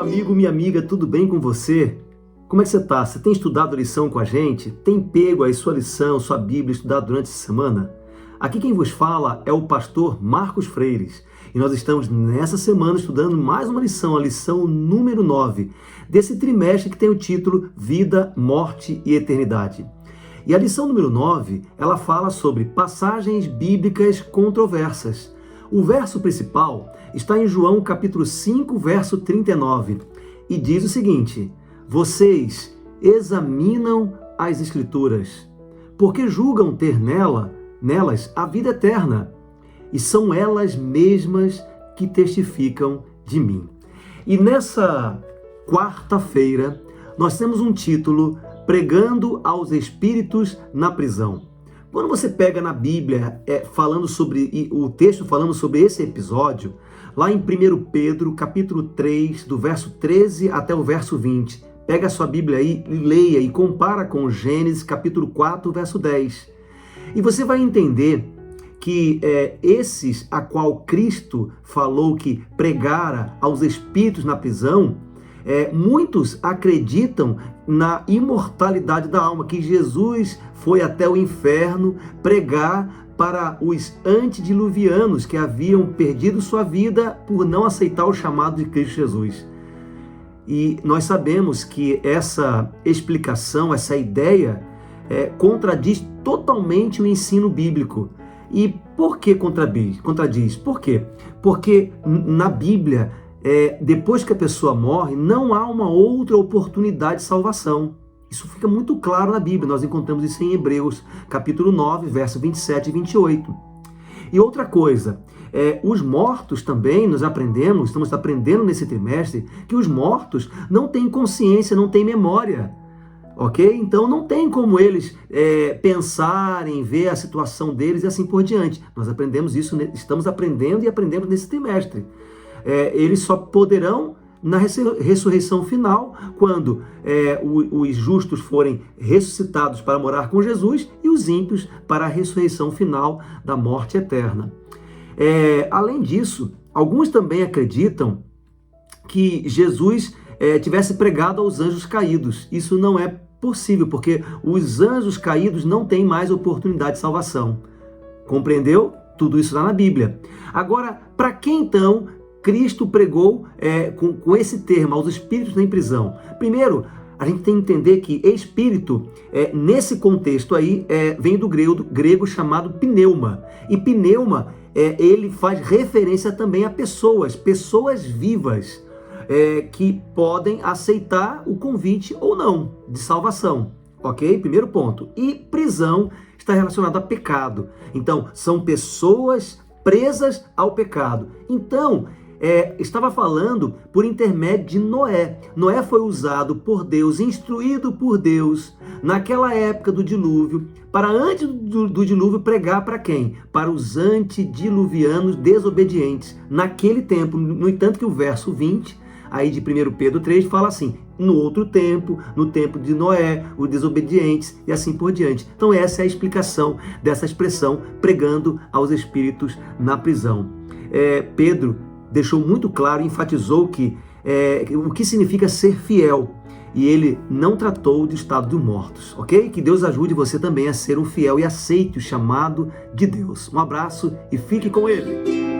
amigo, minha amiga, tudo bem com você? Como é que você está? Você tem estudado a lição com a gente? Tem pego aí sua lição, sua Bíblia, estudado durante essa semana? Aqui quem vos fala é o pastor Marcos Freires. E nós estamos nessa semana estudando mais uma lição, a lição número 9, desse trimestre que tem o título Vida, Morte e Eternidade. E a lição número 9, ela fala sobre passagens bíblicas controversas. O verso principal está em João capítulo 5, verso 39, e diz o seguinte: vocês examinam as Escrituras, porque julgam ter nelas a vida eterna, e são elas mesmas que testificam de mim. E nessa quarta-feira, nós temos um título, Pregando aos Espíritos na Prisão. Quando você pega na Bíblia, falando sobre o texto falando sobre esse episódio, lá em 1 Pedro, capítulo 3, do verso 13 até o verso 20, pega a sua Bíblia aí, leia e compara com Gênesis, capítulo 4, verso 10. E você vai entender que esses a qual Cristo falou que pregara aos espíritos na prisão, muitos acreditam na imortalidade da alma, que Jesus foi até o inferno pregar para os antediluvianos que haviam perdido sua vida por não aceitar o chamado de Cristo Jesus. E nós sabemos que essa explicação, essa ideia, contradiz totalmente o ensino bíblico. E por que contradiz? Por quê? Porque na Bíblia, depois que a pessoa morre, não há uma outra oportunidade de salvação. Isso fica muito claro na Bíblia. Nós encontramos isso em Hebreus, capítulo 9, verso 27 e 28. E outra coisa, os mortos também, estamos aprendendo nesse trimestre, que os mortos não têm consciência, não têm memória. Ok? Então não tem como eles pensarem, ver a situação deles e assim por diante. Nós aprendemos isso, estamos aprendendo e aprendendo nesse trimestre. Eles só poderão na ressurreição final, quando os justos forem ressuscitados para morar com Jesus e os ímpios para a ressurreição final da morte eterna. Além disso, alguns também acreditam que Jesus tivesse pregado aos anjos caídos. Isso não é possível, porque os anjos caídos não têm mais oportunidade de salvação. Compreendeu? Tudo isso lá na Bíblia. Agora, para quem então Cristo pregou com esse termo, aos espíritos em prisão? Primeiro, a gente tem que entender que espírito, nesse contexto aí, vem do grego chamado pneuma. E pneuma, ele faz referência também a pessoas vivas, que podem aceitar o convite ou não de salvação. Ok? Primeiro ponto. E prisão está relacionado a pecado. Então, são pessoas presas ao pecado. Então, estava falando por intermédio de Noé. Noé foi usado por Deus, instruído por Deus, naquela época do dilúvio, para antes do dilúvio pregar para quem? Para os antediluvianos desobedientes, naquele tempo. No entanto que o verso 20, aí de 1 Pedro 3, fala assim: no outro tempo, no tempo de Noé, os desobedientes e assim por diante. Então essa é a explicação dessa expressão, pregando aos espíritos na prisão. Pedro deixou muito claro e enfatizou o que significa ser fiel. E ele não tratou do estado dos mortos, ok? Que Deus ajude você também a ser um fiel e aceite o chamado de Deus. Um abraço e fique com ele.